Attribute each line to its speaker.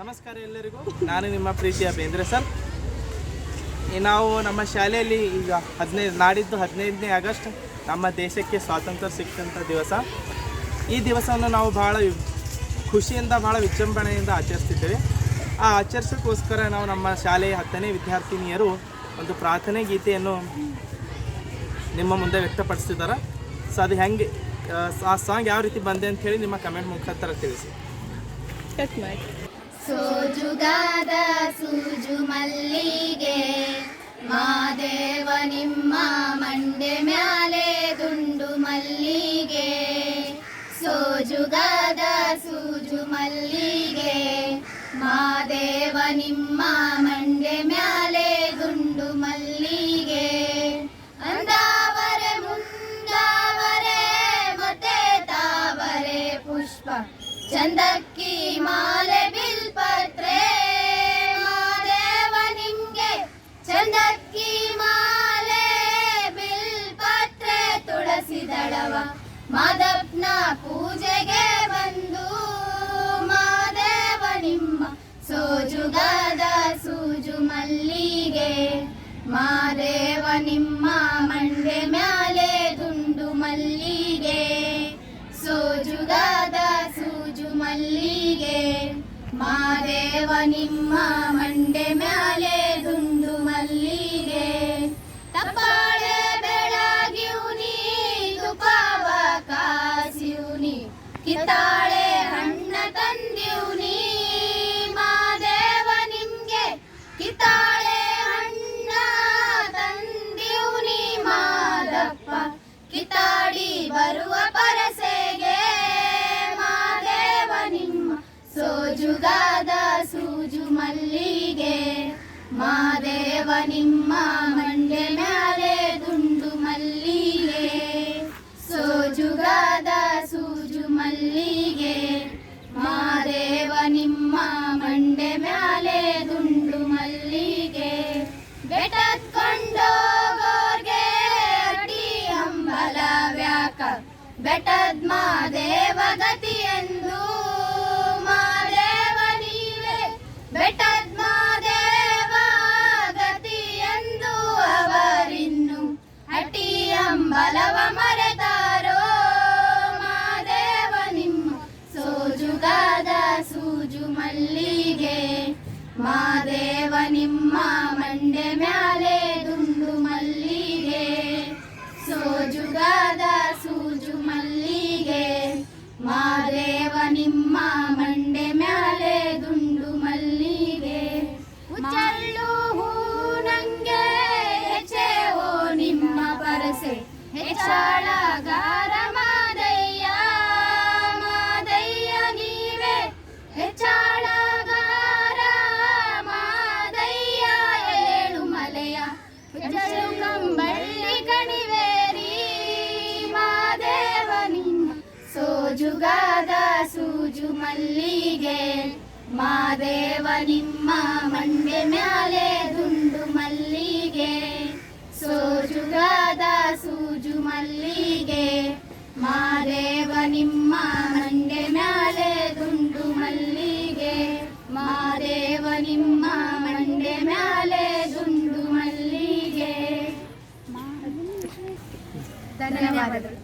Speaker 1: ನಮಸ್ಕಾರ ಎಲ್ಲರಿಗೂ. ನಾನು ನಿಮ್ಮ ಪ್ರೀತಿಯ ಬೇಂದ್ರೆ ಸರ್. ನಾವು ನಮ್ಮ ಶಾಲೆಯಲ್ಲಿ ಈಗ ನಾಡಿದ್ದು 15ನೇ ಆಗಸ್ಟ್ ನಮ್ಮ ದೇಶಕ್ಕೆ ಸ್ವಾತಂತ್ರ್ಯ ಸಿಕ್ಕಂಥ ದಿವಸ. ಈ ದಿವಸವನ್ನು ನಾವು ಭಾಳ ಖುಷಿಯಿಂದ ಭಾಳ ವಿಜೃಂಭಣೆಯಿಂದ ಆಚರಿಸ್ತಿದ್ದೇವೆ. ಆ ಆಚರಿಸೋಕ್ಕೋಸ್ಕರ ನಾವು ನಮ್ಮ ಶಾಲೆಯ 10ನೇ ವಿದ್ಯಾರ್ಥಿನಿಯರು ಒಂದು ಪ್ರಾರ್ಥನೆ ಗೀತೆಯನ್ನು ನಿಮ್ಮ ಮುಂದೆ ವ್ಯಕ್ತಪಡಿಸ್ತಿದ್ದಾರೆ. ಸೊ ಅದು ಹೆಂಗೆ ಆ ಸಾಂಗ್ ಯಾವ ರೀತಿ ಬಂದೆ ಅಂತ ಹೇಳಿ ನಿಮ್ಮ ಕಮೆಂಟ್ ಮುಖಾಂತರ ತಿಳಿಸಿ.
Speaker 2: ಸೋಜುಗಾದ ಸೂಜು ಮಲ್ಲಿಗೆ ಮಾದೇವ ನಿಮ್ಮ ಮಂಡೆ ಮ್ಯಾಲೆ ದುಂಡು ಮಲ್ಲಿಗೆ. ಸೋಜುಗಾದ ಸೂಜು ಮಲ್ಲಿಗೆ ಮಾದೇವ ನಿಮ್ಮ ಮಂಡೆ ಮ್ಯಾಲೆ ದುಂಡು ಮಲ್ಲಿಗೆ. ಅಂದಾವರೆ ಮುಂದಾವರೆ ಮತ್ತೆ ತಾವರೆ ಪುಷ್ಪ ಚಂದಕ್ಕಿ ಮಾಲೆ ಬಿಲ್ಪತ್ರೆ ಮಾದೇವ ನಿಮ್ಗೆ ಚಂದಕ್ಕಿ ಮಾಲೆ ಬಿಲ್ಪತ್ರೆ ತುಳಸಿ ದಳವ ಮಾದಪ್ಪನ ಪೂಜೆಗೆ ಬಂದು ಮಾದೇವ ನಿಮ್ಮ ಸೋಜುಗಾದ ಸೂಜು ಮಲ್ಲಿಗೆ ಮಾದೇವ ನಿಮ್ಮ ಮಂಡೆ ಮ್ಯಾಲೆ ದುಂಡು ಮಲ್ಲಿಗೆ. ಸೋಜುಗಾದ ಸೂಜು ಮಲ್ಲಿಗೆ ಮಾದೇವ ನಿಮ್ಮ ಮಂಡೆ ಮ್ಯಾಲೆ ದುಂಡು ಮಲ್ಲಿಗೆ. ತಪ್ಪಾಳೆ ಬೆಳಗಿವ್ನಿ ತುಪಾವ ಕಾಸಿವ್ನಿ ಕಿತ್ತಾಳೆ ಹಣ್ಣ ತಂದಿವ್ನಿ ಮಾದೇವ ನಿಮ್ಗೆ ಕಿತ್ತಾಳೆ ಹಣ್ಣ ತಂದಿವ್ನಿ ಮಾದಪ್ಪ ಕಿತ್ತಾಡಿ ಬರುವ ಪರಸೆಗೆ ಮಾದೇವ ನಿಮ್ಮ ಸೋಜುಗಾದ ಸೂಜು ಮಲ್ಲಿಗೆ ಮಾದೇವ ನಿಮ್ಮ ಮಂಡೆ ಮ್ಯಾಲೆ ದುಂಡು ಮಲ್ಲಿಗೆ. ಸೋಜುಗಾದ ಸೂಜು ಮಲ್ಲಿಗೆ ಮಾದೇವ ನಿಮ್ಮ ಮಂಡೆ ಮ್ಯಾಲೆ ದುಂಡು ಮಲ್ಲಿಗೆ. ಬೆಟ್ಟತ್ಕೊಂಡೋಗೋರ್ಗೆ ಅಡಿ ಹಂಬಲ ವ್ಯಾಕ ಬೆಟ್ಟದ್ ಮಾದೇವ ಗತಿಯೆಂದು ಮಾದೇವ ನೀವೇ ಬೆಟ್ಟದ್ ಮಾದೇವ ಗತಿಯೆಂದು ಅವರಿನ್ನು ಅಟಿ ಹಂಬಲವ ಮರೆತಾರೋ ಮಾದೇವ ನಿಮ್ಮ ಸೋಜುಗಾದ ಸೂಜು ಮಲ್ಲಿಗೆ ಮಾದೇವ ನಿಮ್ಮ ಮಂಡೆ ಮ್ಯಾಲೆ ದುಂಡು ಮಲ್ಲಿಗೆ. ಸೋಜುಗಾದ ಸೂಜು ಮಲ್ಲಿಗೆ ಮಾದೇವ ನಿಮ್ಮ ಮಂಡೆ ಮ್ಯಾಲೆ ದುಂಡು ಮಲ್ಲಿಗೆ. ಉಚ್ಚಳ್ಳು ಹೂ ನಂಗೆ ಹೆಚ್ಚೆವೋ ನಿಮ್ಮ ಪರಸೆ ಹೆಚ್ಚಾಳಗಾರ ಮಾದಯ್ಯ ಮಾದಯ್ಯ ನೀವೇ ಹೆಚ್ಚಾಳಗಾರ ಮಾದಯ್ಯ. ಏಳು ಮಲೆಯ ಹೆಚ್ಚಳು ಕಂಬಳ್ಳಿ ಕಣಿವೇರಿ ಮಾದೇವ ನಿಮ್ಮ ಸೋಜುಗಾದ ಸೂಜು ಮಲ್ಲಿಗೆ ಮಾದೇವ ನಿಮ್ಮ ಮಂಡೆ ಮ್ಯಾಲೆ ದುಂಡು ಮಲ್ಲಿಗೆ. ಸೋಜುಗಾದ ಸೂಜು ಮಲ್ಲಿಗೆ ಮಾದೇವ ನಿಮ್ಮ ಮಂಡೆ ಮ್ಯಾಲೆ ದುಂಡು ಮಲ್ಲಿಗೆ. ಮಾದೇವ ನಿಮ್ಮ ಮಂಡೆ ಮ್ಯಾಲೆ ದುಂಡು ಮಲ್ಲಿಗೆ. ಧನ್ಯವಾದಗಳು.